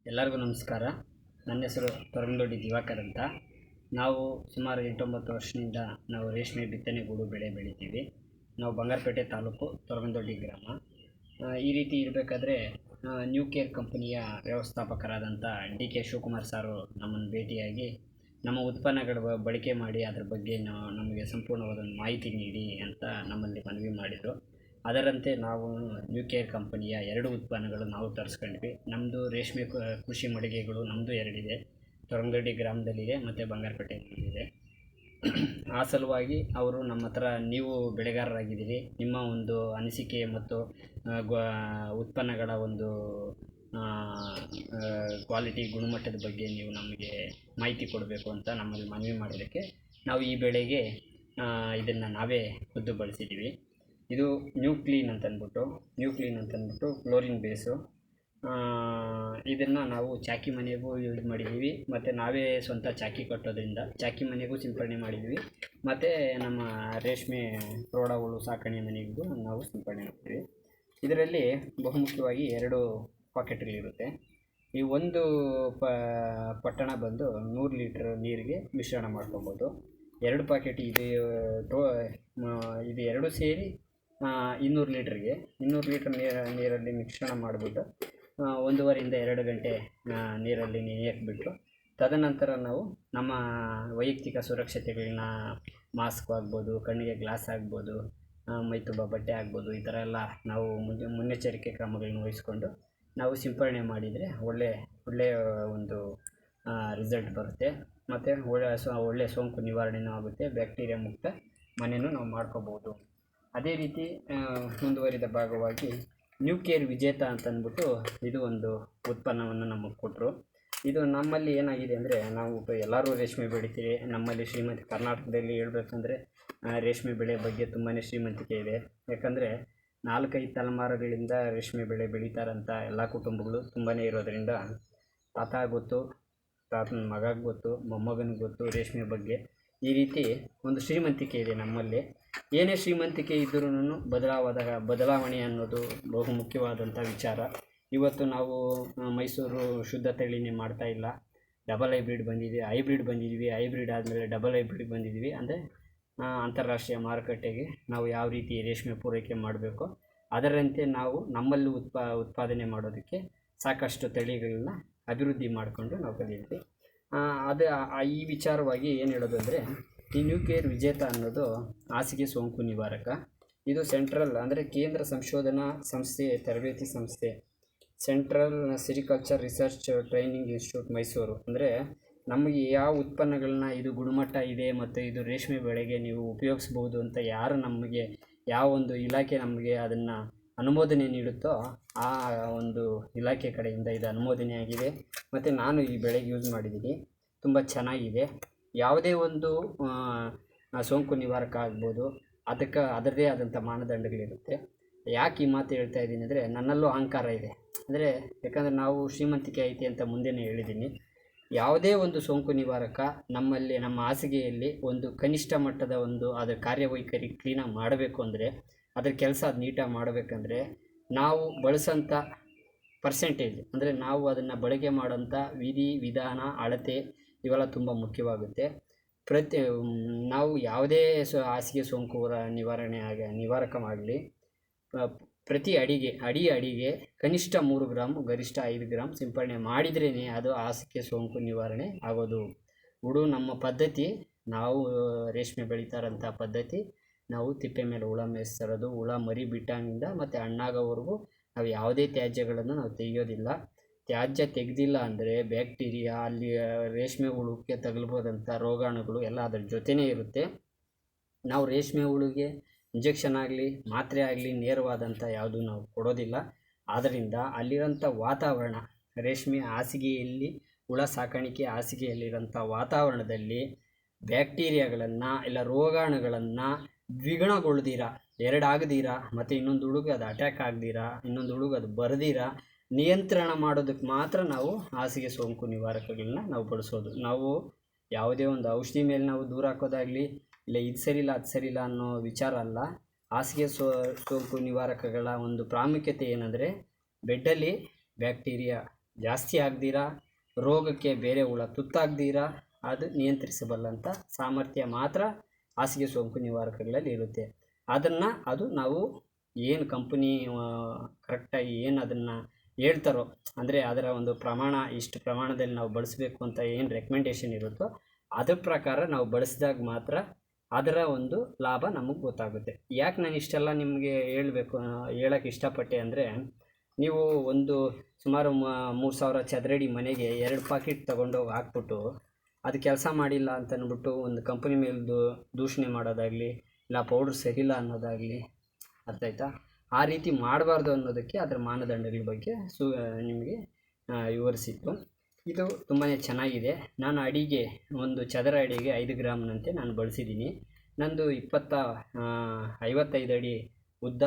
ಎಲ್ಲರಿಗೂ ನಮಸ್ಕಾರ. ನನ್ನ ಹೆಸರು ತೊರಗನದೊಡ್ಡಿ ದಿವಾಕರ್ ಅಂತ. ನಾವು ಸುಮಾರು 8-9 ವರ್ಷದಿಂದ ನಾವು ರೇಷ್ಮೆ ಬಿತ್ತನೆಗೂಡು ಬೆಳೆ ಬೆಳಿತೀವಿ. ನಾವು ಬಂಗಾರಪೇಟೆ ತಾಲೂಕು ತೊರಗನದೊಡ್ಡಿ ಗ್ರಾಮ. ಈ ರೀತಿ ಇರಬೇಕಾದ್ರೆ ನ್ಯೂ ಕೇರ್ ಕಂಪನಿಯ ವ್ಯವಸ್ಥಾಪಕರಾದಂಥ ಡಿ.ಕೆ. ಶಿವಕುಮಾರ್ ಸಾರು ನಮ್ಮನ್ನು ಭೇಟಿಯಾಗಿ ನಮ್ಮ ಉತ್ಪನ್ನಗಳ ಬಳಕೆ ಮಾಡಿ ಅದ್ರ ಬಗ್ಗೆ ನಮಗೆ ಸಂಪೂರ್ಣವಾದ ಮಾಹಿತಿ ನೀಡಿ ಅಂತ ನಮ್ಮಲ್ಲಿ ಮನವಿ ಮಾಡಿದರು. ಅದರಂತೆ ನಾವು ನ್ಯೂ ಕೇರ್ ಕಂಪನಿಯ 2 ಉತ್ಪನ್ನಗಳು ನಾವು ತರಿಸ್ಕೊಂಡ್ವಿ. ನಮ್ಮದು ರೇಷ್ಮೆ ಕೃಷಿ ಮಳಿಗೆಗಳು ನಮ್ಮದು 2 ಇದೆ. ತೊರಗನದೊಡ್ಡಿ ಗ್ರಾಮದಲ್ಲಿದೆ ಮತ್ತು ಬಂಗಾರಪೇಟೆಯಲ್ಲಿದೆ. ಆ ಸಲುವಾಗಿ ಅವರು ನಮ್ಮ ಹತ್ರ ನೀವು ಬೆಳೆಗಾರರಾಗಿದ್ದೀರಿ, ನಿಮ್ಮ ಒಂದು ಅನಿಸಿಕೆ ಮತ್ತು ಉತ್ಪನ್ನಗಳ ಒಂದು ಕ್ವಾಲಿಟಿ ಗುಣಮಟ್ಟದ ಬಗ್ಗೆ ನೀವು ನಮಗೆ ಮಾಹಿತಿ ಕೊಡಬೇಕು ಅಂತ ನಮ್ಮಲ್ಲಿ ಮನವಿ ಮಾಡಿದ್ದಕ್ಕೆ ನಾವು ಈ ಬೆಳೆಗೆ ಇದನ್ನು ನಾವೇ ಖುದ್ದು ಬಳಸಿದ್ದೀವಿ. ಇದು ನ್ಯೂ ಕ್ಲೀನ್ ಅಂತಂದ್ಬಿಟ್ಟು ಕ್ಲೋರಿನ್ ಬೇಸು. ಇದನ್ನು ನಾವು ಚಾಕಿ ಮನೆಗೂ ಯೂಸ್ ಮಾಡಿದ್ದೀವಿ ಮತ್ತು ನಾವೇ ಸ್ವಂತ ಚಾಕಿ ಕಟ್ಟೋದ್ರಿಂದ ಚಾಕಿ ಮನೆಗೂ ಸಿಂಪಡಣೆ ಮಾಡಿದ್ವಿ ಮತ್ತು ನಮ್ಮ ರೇಷ್ಮೆ ಪ್ರೌಢಗಳು ಸಾಕಣೆ ಮನೆಗೂ ನಾವು ಸಿಂಪಡಣೆ ಮಾಡ್ತೀವಿ. ಇದರಲ್ಲಿ ಬಹುಮುಖ್ಯವಾಗಿ 2 ಪಾಕೆಟ್ಗಳಿರುತ್ತೆ. ಈ ಒಂದು ಪಟ್ಟಣ ಬಂದು 100 ಲೀಟ್ರ್ ನೀರಿಗೆ ಮಿಶ್ರಣ ಮಾಡ್ಕೊಬೋದು. 2 ಪಾಕೆಟ್ ಇದು 2 ಸೇರಿ 200 ಲೀಟ್ರಿಗೆ 200 ಲೀಟ್ರ್ ನೀರಲ್ಲಿ ಮಿಶ್ರಣ ಮಾಡಿಬಿಟ್ಟು 1.5 ರಿಂದ 2 ಗಂಟೆ ನೀರಲ್ಲಿ ನೆನೆಯಕ್ಕೆ ಬಿಟ್ಟು ತದನಂತರ ನಾವು ನಮ್ಮ ವೈಯಕ್ತಿಕ ಸುರಕ್ಷತೆಗಳನ್ನ ಮಾಸ್ಕ್ ಆಗ್ಬೋದು, ಕಣ್ಣಿಗೆ ಗ್ಲಾಸ್ ಆಗ್ಬೋದು, ಮೈ ತುಂಬ ಬಟ್ಟೆ ಆಗ್ಬೋದು, ಈ ಥರ ಎಲ್ಲ ನಾವು ಮುನ್ನೆಚ್ಚರಿಕೆ ಕ್ರಮಗಳನ್ನ ವಹಿಸ್ಕೊಂಡು ನಾವು ಸಿಂಪಡಣೆ ಮಾಡಿದರೆ ಒಳ್ಳೆಯ ಒಂದು ರಿಸಲ್ಟ್ ಬರುತ್ತೆ ಮತ್ತು ಒಳ್ಳೆಯ ಸೋಂಕು ನಿವಾರಣೆಯೂ ಆಗುತ್ತೆ. ಬ್ಯಾಕ್ಟೀರಿಯಾ ಮುಕ್ತ ಮನೆಯೂ ನಾವು ಮಾಡ್ಕೋಬೋದು. ಅದೇ ರೀತಿ ಮುಂದುವರಿದ ಭಾಗವಾಗಿ ನ್ಯೂ ಕೇರ್ ವಿಜೇತ ಅಂತಂದ್ಬಿಟ್ಟು ಇದು ಒಂದು ಉತ್ಪನ್ನವನ್ನು ನಮಗೆ ಕೊಟ್ಟರು. ಇದು ನಮ್ಮಲ್ಲಿ ಏನಾಗಿದೆ ಅಂದರೆ, ನಾವು ಎಲ್ಲರೂ ರೇಷ್ಮೆ ಬೆಳಿತೀವಿ. ನಮ್ಮಲ್ಲಿ ಕರ್ನಾಟಕದಲ್ಲಿ ಹೇಳ್ಬೇಕಂದ್ರೆ ರೇಷ್ಮೆ ಬೆಳೆ ಬಗ್ಗೆ ತುಂಬಾ ಶ್ರೀಮಂತಿಕೆ ಇದೆ. ಯಾಕಂದರೆ 4-5 ತಲೆಮಾರುಗಳಿಂದ ರೇಷ್ಮೆ ಬೆಳೆ ಬೆಳೀತಾರಂಥ ಎಲ್ಲ ಕುಟುಂಬಗಳು ತುಂಬಾ ಇರೋದರಿಂದ ತಾತ ಗೊತ್ತು, ತಾತನ ಮಗ ಗೊತ್ತು, ಮೊಮ್ಮಗನಿಗೆ ಗೊತ್ತು ರೇಷ್ಮೆ ಬಗ್ಗೆ. ಈ ರೀತಿ ಒಂದು ಶ್ರೀಮಂತಿಕೆ ಇದೆ ನಮ್ಮಲ್ಲಿ. ಏನೇ ಶ್ರೀಮಂತಿಕೆ ಇದ್ದರೂ ಬದಲಾವಣೆ ಅನ್ನೋದು ಬಹು ಮುಖ್ಯವಾದಂಥ ವಿಚಾರ. ಇವತ್ತು ನಾವು ಮೈಸೂರು ಶುದ್ಧ ತಳಿನೇ ಮಾಡ್ತಾಯಿಲ್ಲ, ಡಬಲ್ ಹೈಬ್ರಿಡ್ ಬಂದಿದ್ದೀವಿ. ಹೈಬ್ರಿಡ್ ಆದಮೇಲೆ ಡಬಲ್ ಹೈಬ್ರಿಡ್ ಬಂದಿದ್ದೀವಿ. ಅಂದರೆ ಅಂತಾರಾಷ್ಟ್ರೀಯ ಮಾರುಕಟ್ಟೆಗೆ ನಾವು ಯಾವ ರೀತಿ ರೇಷ್ಮೆ ಪೂರೈಕೆ ಮಾಡಬೇಕು ಅದರಂತೆ ನಾವು ನಮ್ಮಲ್ಲಿ ಉತ್ಪಾದನೆ ಮಾಡೋದಕ್ಕೆ ಸಾಕಷ್ಟು ತಳಿಗಳನ್ನ ಅಭಿವೃದ್ಧಿ ಮಾಡಿಕೊಂಡು ನಾವು ಕಲಿತೀವಿ. ಈ ವಿಚಾರವಾಗಿ ಏನು ಹೇಳೋದು ಅಂದರೆ, ಈ ನ್ಯೂ ಕೇರ್ ವಿಜೇತ ಅನ್ನೋದು ಹಾಸಿಗೆ ಸೋಂಕು ನಿವಾರಕ. ಇದು ಸೆಂಟ್ರಲ್ ಅಂದರೆ ಕೇಂದ್ರ ಸಂಶೋಧನಾ ಸಂಸ್ಥೆ ತರಬೇತಿ ಸಂಸ್ಥೆ, central sericulture research training institute Mysuru. ಅಂದರೆ ನಮಗೆ ಯಾವ ಉತ್ಪನ್ನಗಳನ್ನ ಇದು ಗುಣಮಟ್ಟ ಇದೆ ಮತ್ತು ಇದು ರೇಷ್ಮೆ ಬೆಳೆಗೆ ನೀವು ಉಪಯೋಗಿಸ್ಬೋದು ಅಂತ ನಮಗೆ ಯಾವ ಒಂದು ಇಲಾಖೆ ನಮಗೆ ಅದನ್ನು ಅನುಮೋದನೆ ನೀಡುತ್ತೋ ಆ ಒಂದು ಇಲಾಖೆ ಕಡೆಯಿಂದ ಇದು ಅನುಮೋದನೆ ಆಗಿದೆ. ಮತ್ತು ನಾನು ಈ ಬೆಳೆಗೆ ಯೂಸ್ ಮಾಡಿದ್ದೀನಿ, ತುಂಬ ಚೆನ್ನಾಗಿದೆ. ಯಾವುದೇ ಒಂದು ಸೋಂಕು ನಿವಾರಕ ಆಗ್ಬೋದು, ಅದರದೇ ಆದಂಥ ಮಾನದಂಡಗಳಿರುತ್ತೆ. ಯಾಕೆ ಈ ಮಾತು ಹೇಳ್ತಾ ಇದ್ದೀನಿ ಅಂದರೆ, ನನ್ನಲ್ಲೂ ಅಹಂಕಾರ ಇದೆ. ಅಂದರೆ ಯಾಕಂದರೆ ನಾವು ಶ್ರೀಮಂತಿಕೆ ಐತಿ ಅಂತ ಮುಂದೆನೇ ಹೇಳಿದ್ದೀನಿ. ಯಾವುದೇ ಒಂದು ಸೋಂಕು ನಿವಾರಕ ನಮ್ಮಲ್ಲಿ ನಮ್ಮ ಹಾಸಿಗೆಯಲ್ಲಿ ಒಂದು ಕನಿಷ್ಠ ಮಟ್ಟದ ಅದರ ಕಾರ್ಯವೈಖರಿ ಕ್ಲೀನಾಗಿ ಮಾಡಬೇಕು ಅಂದರೆ, ಅದ್ರ ಕೆಲಸ ಅದು ನೀಟಾಗಿ ಮಾಡಬೇಕಂದ್ರೆ ನಾವು ಬಳಸೋಂಥ ಪರ್ಸೆಂಟೇಜ್, ಅಂದರೆ ನಾವು ಅದನ್ನು ಬಳಕೆ ಮಾಡೋಂಥ ವಿಧಿ ವಿಧಾನ ಅಳತೆ ಇವೆಲ್ಲ ತುಂಬ ಮುಖ್ಯವಾಗುತ್ತೆ. ನಾವು ಯಾವುದೇ ಹಾಸಿಗೆ ಸೋಂಕು ನಿವಾರಕವಾಗಲಿ ಪ್ರತಿ ಅಡಿಗೆ ಕನಿಷ್ಠ 3 ಗ್ರಾಮ್ ಗರಿಷ್ಠ 5 ಗ್ರಾಮ್ ಸಿಂಪಡಣೆ ಮಾಡಿದ್ರೇ ಅದು ಹಾಸಿಗೆ ಸೋಂಕು ನಿವಾರಣೆ ಆಗೋದು. ನಮ್ಮ ಪದ್ಧತಿ, ನಾವು ರೇಷ್ಮೆ ಬೆಳೀತಾರಂಥ ಪದ್ಧತಿ, ನಾವು ತಿಪ್ಪೆ ಮೇಲೆ ಹುಳ ಮೇಯಿಸ್ತರೋದು, ಹುಳ ಮರಿ ಬಿಟ್ಟಾಗಿಂದ ಮತ್ತು ಹಣ್ಣಾಗೋವರೆಗೂ ನಾವು ಯಾವುದೇ ತ್ಯಾಜ್ಯಗಳನ್ನು ನಾವು ತೆಗೆಯೋದಿಲ್ಲ. ತ್ಯಾಜ್ಯ ತೆಗೆದಿಲ್ಲ ಅಂದರೆ ಬ್ಯಾಕ್ಟೀರಿಯಾ, ಅಲ್ಲಿ ರೇಷ್ಮೆ ಹುಳುಕ್ಕೆ ತಗಲ್ಬೋದಂಥ ರೋಗಾಣುಗಳು ಎಲ್ಲ ಅದರ ಜೊತೆನೇ ಇರುತ್ತೆ. ನಾವು ರೇಷ್ಮೆ ಹುಳುಗೆ ಇಂಜೆಕ್ಷನ್ ಆಗಲಿ ಮಾತ್ರೆ ಆಗಲಿ ನೇರವಾದಂಥ ಯಾವುದೂ ನಾವು ಕೊಡೋದಿಲ್ಲ. ಆದ್ದರಿಂದ ಅಲ್ಲಿರೋಂಥ ವಾತಾವರಣ, ರೇಷ್ಮೆ ಹಾಸಿಗೆಯಲ್ಲಿ ಹುಳ ಸಾಕಾಣಿಕೆ ಹಾಸಿಗೆಯಲ್ಲಿರೋಂಥ ವಾತಾವರಣದಲ್ಲಿ ಬ್ಯಾಕ್ಟೀರಿಯಾಗಳನ್ನು ಇಲ್ಲ ರೋಗಾಣುಗಳನ್ನು ದ್ವಿಗುಣಗೊಳ್ದಿರ, 2 ಆಗದಿರ, ಮತ್ತು ಇನ್ನೊಂದು ಹುಳುಗೆ ಅದು ಅಟ್ಯಾಕ್ ಆಗದಿರ, ಇನ್ನೊಂದು ಹುಳುಗೆ ಅದು ಬರದಿರ ನಿಯಂತ್ರಣ ಮಾಡೋದಕ್ಕೆ ಮಾತ್ರ ನಾವು ಹಾಸಿಗೆ ಸೋಂಕು ನಿವಾರಕಗಳನ್ನ ನಾವು ಬಳಸೋದು. ನಾವು ಯಾವುದೇ ಒಂದು ಔಷಧಿ ಮೇಲೆ ನಾವು ದೂರ ಹಾಕೋದಾಗಲಿ ಇಲ್ಲ ಇದು ಸರಿಯಿಲ್ಲ ಅದು ಸರಿಯಿಲ್ಲ ಅನ್ನೋ ವಿಚಾರ ಅಲ್ಲ. ಹಾಸಿಗೆ ಸೋಂಕು ನಿವಾರಕಗಳ ಒಂದು ಪ್ರಾಮುಖ್ಯತೆ ಏನಂದರೆ, ಬೆಡ್ಡಲ್ಲಿ ಬ್ಯಾಕ್ಟೀರಿಯಾ ಜಾಸ್ತಿ ಆಗದಿರಾ, ರೋಗಕ್ಕೆ ಬೇರೆ ಹುಳ ತುತ್ತಾಗದಿರಾ ಅದು ನಿಯಂತ್ರಿಸಬಲ್ಲಂಥ ಸಾಮರ್ಥ್ಯ ಮಾತ್ರ ಹಾಸಿಗೆ ಸೋಂಕು ನಿವಾರಕಗಳಲ್ಲಿ ಇರುತ್ತೆ. ಅದು ನಾವು ಏನು ಕಂಪನಿ ಕರೆಕ್ಟಾಗಿ ಏನು ಅದನ್ನು ಹೇಳ್ತಾರೋ, ಅಂದರೆ ಅದರ ಒಂದು ಪ್ರಮಾಣ, ಇಷ್ಟು ಪ್ರಮಾಣದಲ್ಲಿ ನಾವು ಬಳಸಬೇಕು ಅಂತ ಏನು ರೆಕಮೆಂಡೇಷನ್ ಇರುತ್ತೋ ಅದ್ರ ಪ್ರಕಾರ ನಾವು ಬಳಸಿದಾಗ ಮಾತ್ರ ಅದರ ಒಂದು ಲಾಭ ನಮಗೆ ಗೊತ್ತಾಗುತ್ತೆ. ಯಾಕೆ ನಾನು ಇಷ್ಟೆಲ್ಲ ನಿಮಗೆ ಹೇಳೋಕ್ಕೆ ಇಷ್ಟಪಟ್ಟೆ ಅಂದರೆ, ನೀವು ಒಂದು ಸುಮಾರು 3000 ಚದರಡಿ ಮನೆಗೆ 2 ಪಾಕೆಟ್ ತೊಗೊಂಡೋಗಿ ಹಾಕ್ಬಿಟ್ಟು ಅದು ಕೆಲಸ ಮಾಡಿಲ್ಲ ಅಂತ ಅಂದ್ಬಿಟ್ಟು ಒಂದು ಕಂಪನಿ ಮೇಲೆ ದೂಷಣೆ ಮಾಡೋದಾಗಲಿ, ಇಲ್ಲ ಪೌಡ್ರ್ ಸರಿಯಿಲ್ಲ ಅನ್ನೋದಾಗಲಿ, ಅರ್ಥ ಆಯ್ತಾ? ಆ ರೀತಿ ಮಾಡಬಾರ್ದು ಅನ್ನೋದಕ್ಕೆ ಅದರ ಮಾನದಂಡಗಳ ಬಗ್ಗೆ ನಿಮಗೆ ವಿವರಿಸಿತ್ತು. ಇದು ತುಂಬಾ ಚೆನ್ನಾಗಿದೆ. ನಾನು ಅಡಿಗೆ ಒಂದು ಚದರ ಅಡಿಗೆ 5 ಗ್ರಾಮ್ನಂತೆ ನಾನು ಬಳಸಿದ್ದೀನಿ. ನಂದು 55 ಅಡಿ ಉದ್ದ,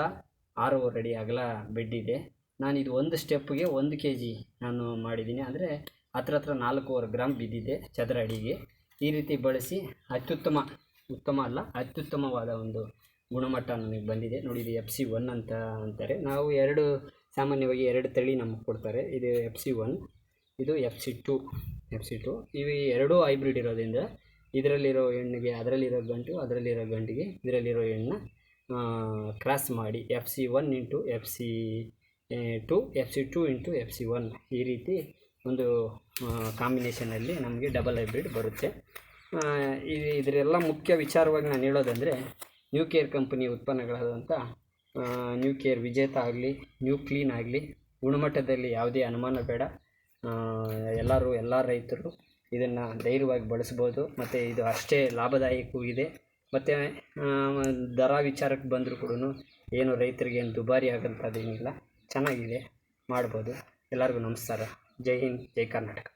6.5 ಅಡಿ ಅಗಲ ಬೆಡ್ ಇದೆ. ನಾನು ಇದು ಒಂದು ಸ್ಟೆಪ್ಗೆ 1 kg ನಾನು ಮಾಡಿದ್ದೀನಿ, ಅಂದರೆ ಹತ್ರ 4.5 ಗ್ರಾಮ್ ಬಿದ್ದಿದೆ ಚದರ ಅಡಿಗೆ. ಈ ರೀತಿ ಬಳಸಿ ಅತ್ಯುತ್ತಮವಾದ ಒಂದು ಗುಣಮಟ್ಟ ನನಗೆ ಬಂದಿದೆ. ನೋಡಿ, ಇದು FC1 ಅಂತ ಅಂತಾರೆ. ನಾವು ಸಾಮಾನ್ಯವಾಗಿ 2 ತಳಿ ನಮಗೆ ಕೊಡ್ತಾರೆ. ಇದು FC1, ಇದು FC2. ಇವು ಎರಡೂ ಹೈಬ್ರಿಡ್ ಇರೋದ್ರಿಂದ ಇದರಲ್ಲಿರೋ ಹೆಣ್ಣಿಗೆ ಅದರಲ್ಲಿರೋ ಗಂಟು, ಅದರಲ್ಲಿರೋ ಗಂಟಿಗೆ ಇದರಲ್ಲಿರೋ ಹೆಣ್ಣ ಕ್ರಾಸ್ ಮಾಡಿ FC1 into FC2, FC2 into FC1 ಈ ರೀತಿ ಒಂದು ಕಾಂಬಿನೇಷನಲ್ಲಿ ನಮಗೆ ಡಬಲ್ ಹೈಬ್ರಿಡ್ ಬರುತ್ತೆ. ಇದರೆಲ್ಲ ಮುಖ್ಯ ವಿಚಾರವಾಗಿ ನಾನು ಹೇಳೋದಂದರೆ, ನ್ಯೂಕೇರ್ ಕಂಪನಿ ಉತ್ಪನ್ನಗಳಾದಂಥ ನ್ಯೂಕೇರ್ ವಿಜೇತ ಆಗಲಿ, ನ್ಯೂ ಕ್ಲೀನ್ ಆಗಲಿ, ಗುಣಮಟ್ಟದಲ್ಲಿ ಯಾವುದೇ ಅನುಮಾನ ಬೇಡ. ಎಲ್ಲ ರೈತರು ಇದನ್ನು ಧೈರ್ಯವಾಗಿ ಬಳಸ್ಬೋದು. ಮತ್ತು ಇದು ಅಷ್ಟೇ ಲಾಭದಾಯಕವೂ ಇದೆ. ಮತ್ತು ದರ ವಿಚಾರಕ್ಕೆ ಬಂದರೂ ಕೂಡ ಏನು ರೈತರಿಗೆ ಏನು ದುಬಾರಿ ಆಗೋಂಥದ್ದೇನಿಲ್ಲ, ಚೆನ್ನಾಗಿದೆ, ಮಾಡ್ಬೋದು. ಎಲ್ಲರಿಗೂ ನಮಸ್ಕಾರ. ಜೈ ಹಿಂದ್, ಜೈ ಕರ್ನಾಟಕ.